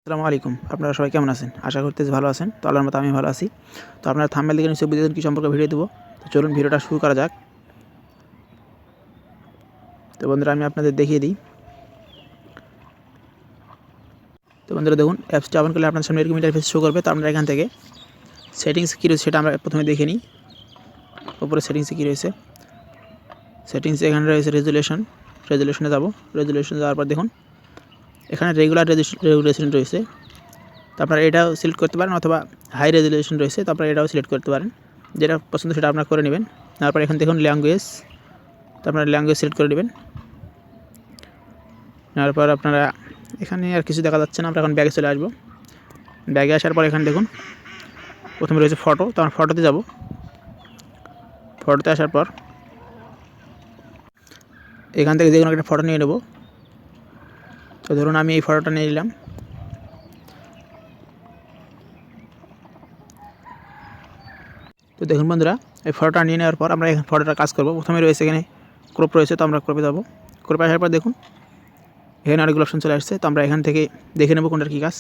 আসসালামু আলাইকুম। আপনারা সবাই কেমন আছেন? আশা করতেছি ভালো আছেন। তো আল্লাহর মতো আমি ভালো আছি। তো আপনারা থাম্বনেল দেখে নিশ্চয়ই বুঝেছেন কী সম্পর্কে ভিডিও দেবো। তো চলুন ভিডিওটা শুরু করা যাক। তো বন্ধুরা আমি আপনাদের দেখিয়ে দিই। তো বন্ধুরা দেখুন, অ্যাপসটা ওপেন করলে আপনার সামনে এরকম ইন্টারফেস শো করবে। তো আপনারা এখান থেকে সেটিংস কী রয়েছে সেটা আমরা প্রথমে দেখে নিই। উপরে সেটিংসে কী রয়েছে, সেটিংসে এখানে রয়েছে রেজুলেশনে যাব। রেজুলেশনে যাওয়ার পর দেখুন এখানে রেগুলার রেজুলেশন রয়েছে। তো আপনারা এটাও সিলেক্ট করতে পারেন, অথবা হাই রেজুলেশন রয়েছে, তো আপনারা এটাও সিলেক্ট করতে পারেন। যেটা পছন্দ সেটা আপনারা করে নেবেন। তারপর এখানে দেখুন ল্যাঙ্গুয়েজ, তো আপনারা ল্যাঙ্গুয়েজ সিলেক্ট করে নেবেন। তারপর আপনারা এখানে আর কিছু দেখা যাচ্ছে না, আমরা এখন ব্যাগে চলে আসবো। ব্যাগে আসার পর এখানে দেখুন প্রথমে রয়েছে ফটো, তো আমরা ফটোতে যাব। ফটোতে আসার পর এখান থেকে যে কোনো একটা ফটো নিয়ে নেব। তো ধরুন আমি এই ফটোটা নিয়ে নিলাম। তো দেখুন বন্ধুরা, এই ফটোটা নিয়ে নেওয়ার পর আমরা এখানে ফটোটা কাজ করব। প্রথমে রয়েছে এখানে ক্রপ রয়েছে, তো আমরা ক্রপে যাব। ক্রপে আসার পর দেখুন এখানে অনেকগুলো অপশন চলে আসছে, তো আমরা এখান থেকে দেখে নেব কোনটার কী কাজ।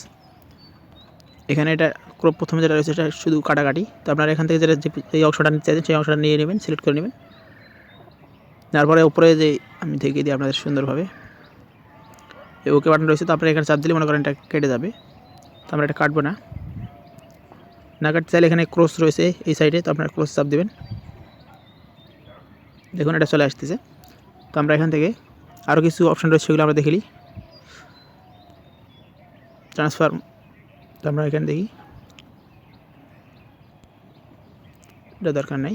এখানে এটা ক্রপ প্রথমে যেটা রয়েছে সেটা শুধু কাটাকাটি, তো আপনারা এখান থেকে যেটা এই অংশটা নিতে চাইছেন সেই অংশটা নিয়ে নেবেন, সিলেক্ট করে নেবেন। তারপরে উপরে যে আমি দেখিয়ে দিই আপনাদের সুন্দরভাবে, এই ওকে বাটন রয়েছে, তো আপনারা এখানে চাপ দিলে মনে করেন এটা কেটে যাবে। তো আমরা এটা কাটবো না, কাটতে চাইলে এখানে ক্রস রয়েছে এই সাইডে, তো আপনারা ক্রস চাপ দেবেন। দেখুন এটা চলে আসতেছে। তো আমরা এখান থেকে আরও কিছু অপশন রয়েছে সেগুলো আমরা দেখে নিই। ট্রান্সফার, তো আমরা এখানে দেখি, এটা দরকার নাই।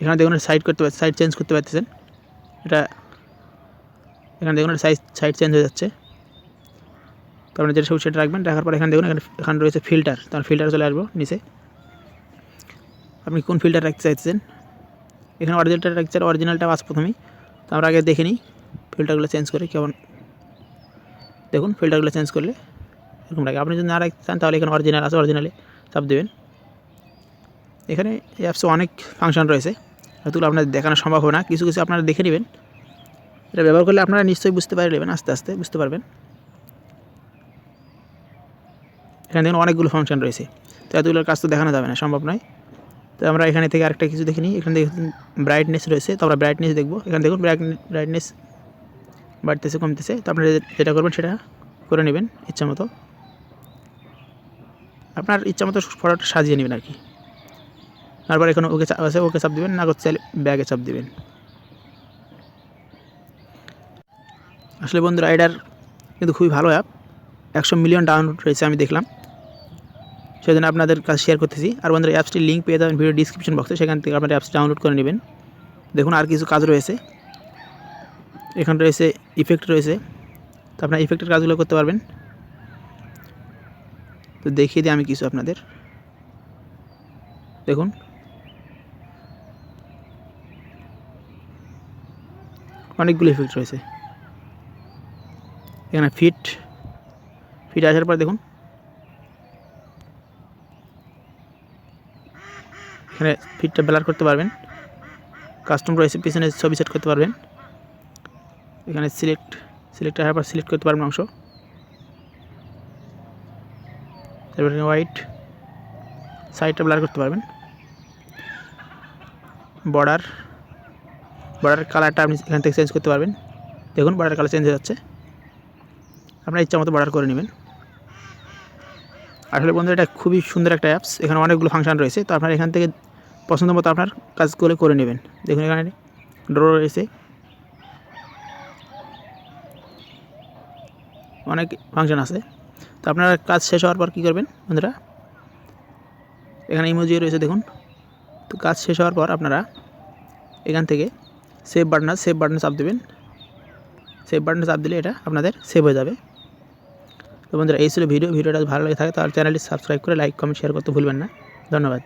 এখানে দেখুন সাইড চেঞ্জ করতে পারতেছেন। এটা এখানে দেখুন সাইড চেঞ্জ হয়ে যাচ্ছে। তো আপনারা যেটা সেটা রাখবেন, রাখার পর এখানে দেখুন এখানে রয়েছে ফিল্টার, তার ফিল্টার চলে আসবো নিচে। আপনি কোন ফিল্টার রাখতে চাইছেন, এখানে অরিজিনালটা রাখতে চাই, অরিজিনালটা আজ প্রথমেই। তো আমরা আগে দেখে নিই ফিল্টারগুলো চেঞ্জ করে কেমন। দেখুন ফিল্টারগুলো চেঞ্জ করলে এরকম লাগে। আপনি যদি না রাখতে চান তাহলে এখানে অরিজিনাল আছে, অরিজিনালে চাপ দেবেন। এখানে এই অ্যাপসে অনেক ফাংশন রয়েছে, এগুলো আপনাদের দেখানো সম্ভব হবে না। কিছু কিছু আপনারা দেখে নেবেন, এটা ব্যবহার করলে আপনারা নিশ্চয়ই বুঝতে পারবেন, আস্তে আস্তে বুঝতে পারবেন। এখানে দেখুন অনেকগুলো ফাংশন রয়েছে, তো এতগুলোর কাজ তো দেখানো যাবে না, সম্ভব নয়। তো আমরা এখানে থেকে আরেকটা কিছু দেখে নিই। এখানে দেখুন ব্রাইটনেস রয়েছে, তো আমরা ব্রাইটনেস দেখবো। এখানে দেখুন ব্রাইটনেস বাড়তেছে কমতেছে, তো আপনারা যেটা করবেন সেটা করে নেবেন ইচ্ছা মতো। আপনার ইচ্ছা মতো ফটোটা সাজিয়ে নেবেন আর কি। তারপর এখানে ওকে আছে, ওকে চাপ দেবেন, না করতে চাইলে ব্যাগে চাপ দেবেন। আসলে বন্ধুরা এটার কিন্তু খুবই ভালো অ্যাপ, 100 মিলিয়ন ডাউনলোড রয়েছে আমি দেখলাম, সেজন্য আপনাদের কাছে শেয়ার করতেছি। আর বন্ধুরা অ্যাপসটির লিঙ্ক পেয়ে যাবেন ভিডিও ডিসক্রিপশন বক্সে, সেখান থেকে আপনারা অ্যাপস ডাউনলোড করে নেবেন। দেখুন আর কিছু কাজ রয়েছে, এখানে রয়েছে ইফেক্ট রয়েছে, তো আপনারা ইফেক্টের কাজগুলো করতে পারবেন। তো দেখিয়ে দিই আমি কিছু আপনাদের, দেখুন অনেকগুলো ইফেক্ট রয়েছে। এখানে ফিট আসার পর দেখুন এখানে ফিটটা ব্লার করতে পারবেন। কাস্টম রয়েছে, পিছনে ছবি সেট করতে পারবেন। এখানে সিলেক্ট আসার পর সিলেক্ট করতে পারবেন অংশ। তারপর হোয়াইট সাইডটা ব্লার করতে পারবেন। বর্ডার কালারটা আপনি এখান থেকে চেঞ্জ করতে পারবেন। দেখুন বর্ডার কালার চেঞ্জ হয়ে যাচ্ছে, আপনার ইচ্ছা মতো বর্ডার করে নেবেন। আসলে বন্ধুরা এটা খুবই সুন্দর একটা অ্যাপস, এখানে অনেকগুলো ফাংশন রয়েছে, তো আপনার এখান থেকে পছন্দ মতো আপনার কাজগুলো করে নেবেন। দেখুন এখানে ড্র রয়েছে, অনেক ফাংশন আছে। তো আপনার কাজ শেষ হওয়ার পর কী করবেন বন্ধুরা, এখানে ইমোজি রয়েছে দেখুন। তো কাজ শেষ হওয়ার পর আপনারা এখান থেকে সেভ বাটনে চাপ দেবেন। সেভ বাটনে চাপ দিলে এটা আপনাদের সেভ হয়ে যাবে। তো বন্ধুরা এই ছিল ভিডিওটা ভালো লাগে থাকে তাহলে চ্যানেলটি সাবস্ক্রাইব করে লাইক কমেন্ট শেয়ার করতে ভুলবেন না। ধন্যবাদ।